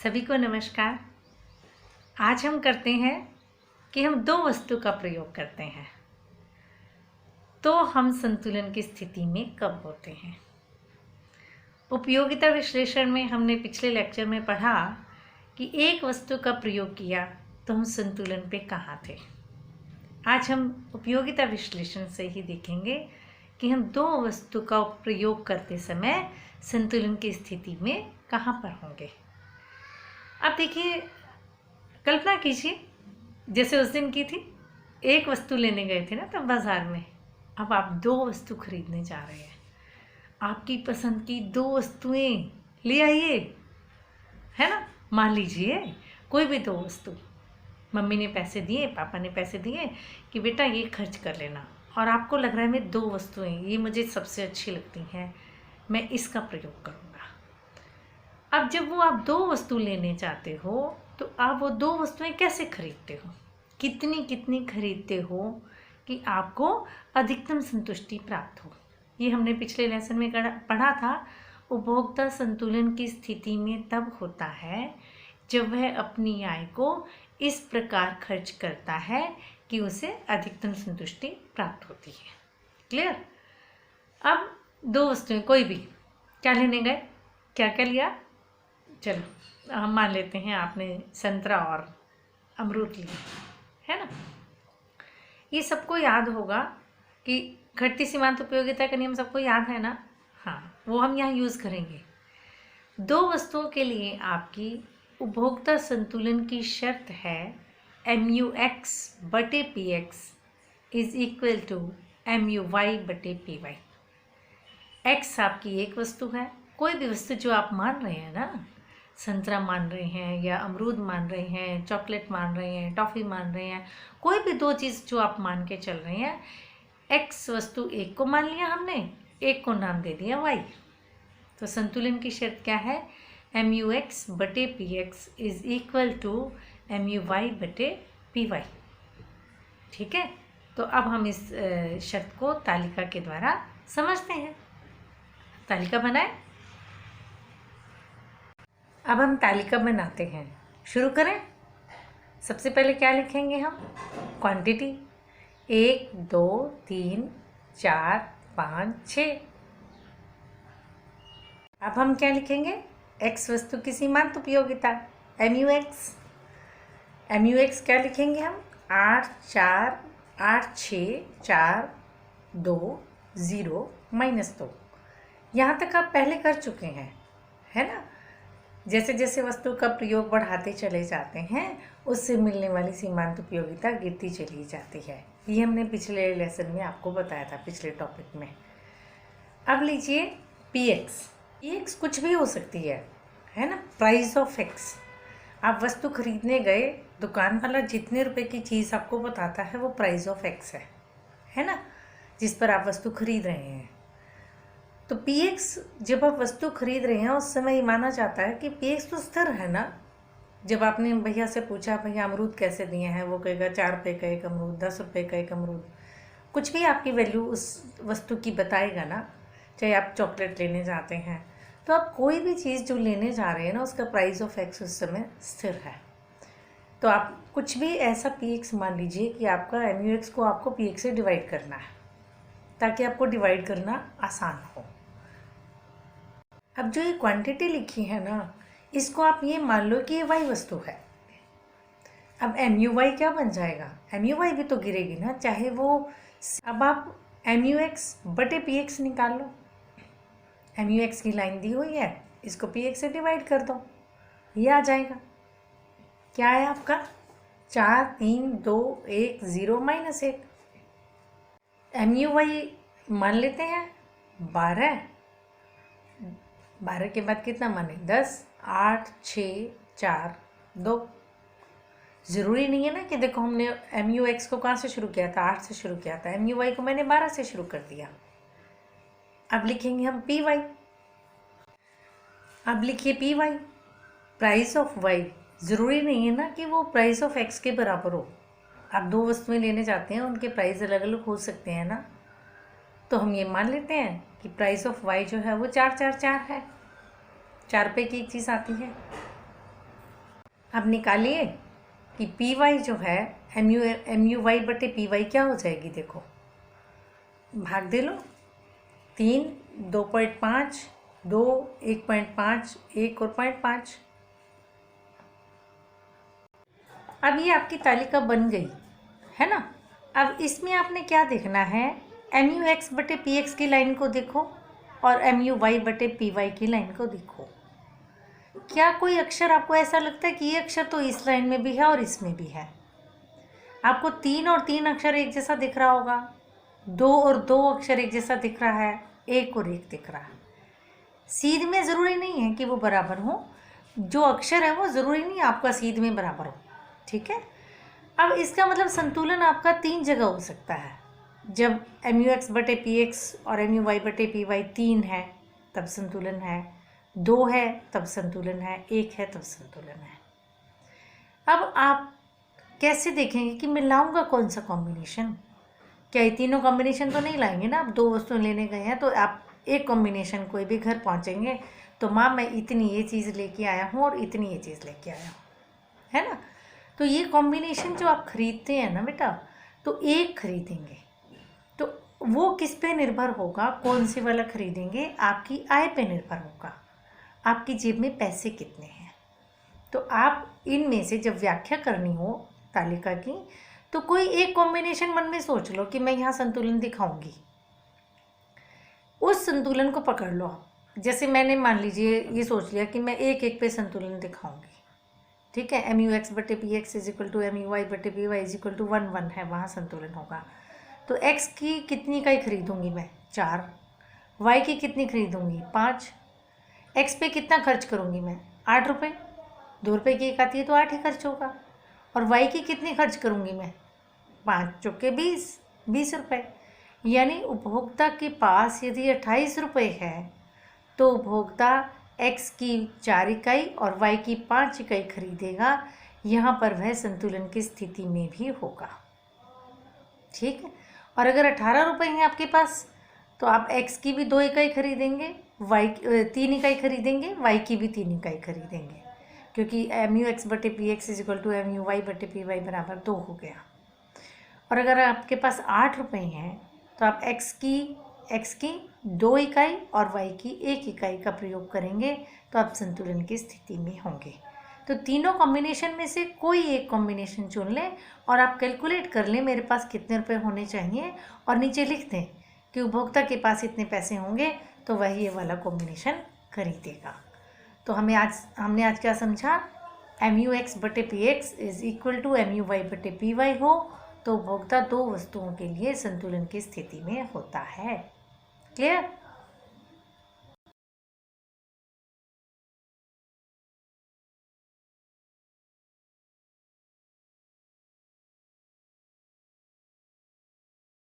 सभी को नमस्कार। आज हम करते हैं कि हम दो वस्तु का प्रयोग करते हैं तो हम संतुलन की स्थिति में कब होते हैं। उपयोगिता विश्लेषण में हमने पिछले लेक्चर में पढ़ा कि एक वस्तु का प्रयोग किया तो हम संतुलन पे कहाँ थे। आज हम उपयोगिता विश्लेषण से ही देखेंगे कि हम दो वस्तु का प्रयोग करते समय संतुलन की स्थिति में कहाँ पर होंगे। अब देखिए, कल्पना कीजिए जैसे उस दिन की थी, एक वस्तु लेने गए थे ना तब बाज़ार में। अब आप दो वस्तु खरीदने जा रहे हैं, आपकी पसंद की दो वस्तुएं ले आइए, है ना। मान लीजिए कोई भी दो वस्तु, मम्मी ने पैसे दिए, पापा ने पैसे दिए कि बेटा ये खर्च कर लेना, और आपको लग रहा है मैं दो वस्तुएं ये मुझे सबसे अच्छी लगती हैं, मैं इसका प्रयोग करूँगा। अब जब वो आप दो वस्तु लेने चाहते हो तो आप वो दो वस्तुएं कैसे खरीदते हो, कितनी कितनी खरीदते हो कि आपको अधिकतम संतुष्टि प्राप्त हो। ये हमने पिछले लेसन में पढ़ा था। उपभोक्ता संतुलन की स्थिति में तब होता है जब वह अपनी आय को इस प्रकार खर्च करता है कि उसे अधिकतम संतुष्टि प्राप्त होती है। क्लियर। अब दो वस्तुएं कोई भी, क्या लेने गए, क्या क्या लिया, चलो हम मान लेते हैं आपने संतरा और अमरूद लिए, है ना। ये सबको याद होगा कि घटती सीमांत उपयोगिता का नियम सबको याद है ना। हाँ, वो हम यहाँ यूज़ करेंगे। दो वस्तुओं के लिए आपकी उपभोक्ता संतुलन की शर्त है MUX/PX is equal to MUY/PY। X आपकी एक वस्तु है, कोई भी वस्तु जो आप मान रहे हैं ना, संतरा मान रहे हैं या अमरूद मान रहे हैं, चॉकलेट मान रहे हैं, टॉफ़ी मान रहे हैं, कोई भी दो चीज़ जो आप मान के चल रहे हैं। एक्स वस्तु एक को मान लिया हमने, एक को नाम दे दिया वाई। तो संतुलन की शर्त क्या है, MUX/PX is equal to MUY/PY। ठीक है, तो अब हम इस शर्त को तालिका के द्वारा समझते हैं। तालिका बनाए। अब हम तालिका बनाते हैं, शुरू करें। सबसे पहले क्या लिखेंगे हम, क्वांटिटी 1 2 3 4 5 6। अब हम क्या लिखेंगे, एक्स वस्तु की सीमांत उपयोगिता MUX क्या लिखेंगे हम, 8 4 8 6 4 2 0 -2। यहाँ तक आप पहले कर चुके हैं, है ना। जैसे जैसे वस्तु का प्रयोग बढ़ाते चले जाते हैं उससे मिलने वाली सीमांत उपयोगिता गिरती चली जाती है। ये हमने पिछले लेसन में आपको बताया था, पिछले टॉपिक में। अब लीजिए PX कुछ भी हो सकती है ना। प्राइस ऑफ एक्स, आप वस्तु खरीदने गए, दुकान वाला जितने रुपए की चीज़ आपको बताता है वो प्राइस ऑफ एक्स है ना, जिस पर आप वस्तु खरीद रहे हैं। तो PX जब आप वस्तु खरीद रहे हैं उस समय ये माना जाता है कि PX तो स्थिर है ना। जब आपने भैया से पूछा भैया अमरूद कैसे दिए हैं, वो कहेगा 4 रुपये का एक अमरूद, 10 रुपये का एक अमरूद। कुछ भी आपकी वैल्यू उस वस्तु की बताएगा ना। चाहे आप चॉकलेट लेने जाते हैं तो आप कोई भी चीज़ जो लेने जा रहे हैं ना उसका प्राइस ऑफ एक्स उस समय स्थिर है। तो आप कुछ भी ऐसा PX मान लीजिए कि आपका MUX को आपको PX से डिवाइड करना है ताकि आपको डिवाइड करना आसान हो। अब जो ये क्वांटिटी लिखी है ना, इसको आप ये मान लो कि ये वाई वस्तु है। अब MUY क्या बन जाएगा, MUY भी तो गिरेगी ना, चाहे वो। अब आप MUX/PX निकाल लो। MUX की लाइन दी हुई है, इसको PX से डिवाइड कर दो, ये आ जाएगा। क्या है आपका, 4 3 2 1 0 -1। MUY मान लेते हैं 12 के बाद कितना माने, 10 8 6 4 2। ज़रूरी नहीं है ना कि देखो हमने MUX को कहाँ से शुरू किया था, 8 से शुरू किया था। MUY को मैंने 12 से शुरू कर दिया। अब लिखेंगे हम PY। अब लिखिए PY, प्राइस ऑफ Y। ज़रूरी नहीं है ना कि वो प्राइस ऑफ X के बराबर हो। आप दो वस्तुएं लेने जाते हैं, उनके प्राइस अलग अलग हो सकते हैं ना। तो हम ये मान लेते हैं कि प्राइस ऑफ Y जो है वो 4 4 4 है। 4 रुपये की एक चीज़ आती है। अब निकालिए कि पी वाई जो है एम यू वाई बटे पी वाई क्या हो जाएगी। देखो भाग दे लो, 3, 2.5, 2, 1.5, 1 और 0.5। अब ये आपकी तालिका बन गई है ना। अब इसमें आपने क्या देखना है, एम यू एक्स बटे पी एक्स की लाइन को देखो और एम यू वाई बटे पी वाई की लाइन को देखो। क्या कोई अक्षर आपको ऐसा लगता है कि ये अक्षर तो इस लाइन में भी है और इसमें भी है। आपको 3 और 3 अक्षर एक जैसा दिख रहा होगा, 2 और 2 अक्षर एक जैसा दिख रहा है, 1 और 1 दिख रहा है। सीध में ज़रूरी नहीं है कि वो बराबर हो, जो अक्षर है वो ज़रूरी नहीं आपका सीध में बराबर हो, ठीक है। अब इसका मतलब संतुलन आपका 3 जगह हो सकता है। जब एम यू एक्स बटे पी एक्स और एम यू वाई बटे पी वाई 3 है तब संतुलन है, 2 है तब संतुलन है, 1 है तब संतुलन है। अब आप कैसे देखेंगे कि मैं लाऊंगा कौन सा कॉम्बिनेशन। क्या ये तीनों कॉम्बिनेशन तो नहीं लाएंगे ना। आप 2 वस्तुएं लेने गए हैं तो आप एक कॉम्बिनेशन कोई भी घर पहुंचेंगे तो माँ मैं इतनी ये चीज़ लेके आया हूँ और इतनी ये चीज़ लेके आया हूँ, है ना। तो ये कॉम्बिनेशन जो आप खरीदते हैं ना बेटा, तो एक खरीदेंगे तो वो किस पे निर्भर होगा, कौन सी वाला खरीदेंगे, आपकी आय पे निर्भर होगा, आपकी जेब में पैसे कितने हैं। तो आप इनमें से जब व्याख्या करनी हो तालिका की तो कोई एक कॉम्बिनेशन मन में सोच लो कि मैं यहाँ संतुलन दिखाऊंगी, उस संतुलन को पकड़ लो आप। जैसे मैंने मान लीजिए ये सोच लिया कि मैं एक एक पे संतुलन दिखाऊंगी, ठीक है। एम यू एक्स बटे P X is equal to M U Y बटे P Y is equal to 1, 1 है, वहाँ संतुलन होगा। तो एक्स की कितनी इकाई खरीदूंगी मैं, 4। वाई की कितनी खरीदूंगी, 5। एक्स पे कितना खर्च करूंगी मैं, 8 रुपये। 2 रुपये की एक आती है तो 8 ही खर्च होगा। और वाई की कितनी खर्च करूंगी मैं, 5 चौके 20, 20 रुपये। यानी उपभोक्ता के पास यदि 28 रुपये है तो उपभोक्ता एक्स की 4 इकाई और वाई की 5 इकाई खरीदेगा। यहाँ पर वह संतुलन की स्थिति में भी होगा, ठीक है। और अगर 18 रुपये हैं आपके पास तो आप एक्स की भी 2 इकाई खरीदेंगे, वाई 3 इकाई खरीदेंगे, वाई की भी 3 इकाई खरीदेंगे, क्योंकि एम यू एक्स बटे P X is equal to M U Y बटे पी वाई बराबर 2 हो गया। और अगर आपके पास 8 रुपये हैं तो आप एक्स की 2 इकाई और वाई की 1 इकाई का प्रयोग करेंगे तो आप संतुलन की स्थिति में होंगे। तो तीनों कॉम्बिनेशन में से कोई एक कॉम्बिनेशन चुन लें और आप कैलकुलेट कर लें मेरे पास कितने रुपए होने चाहिए और नीचे लिख दें कि उपभोक्ता के पास इतने पैसे होंगे तो वह ये वाला कॉम्बिनेशन खरीदेगा। तो हमने आज क्या समझा, एम यू एक्स बटे P X is equal to M U Y बटे पी वाई हो तो उपभोक्ता 2 वस्तुओं के लिए संतुलन की स्थिति में होता है। क्लियर।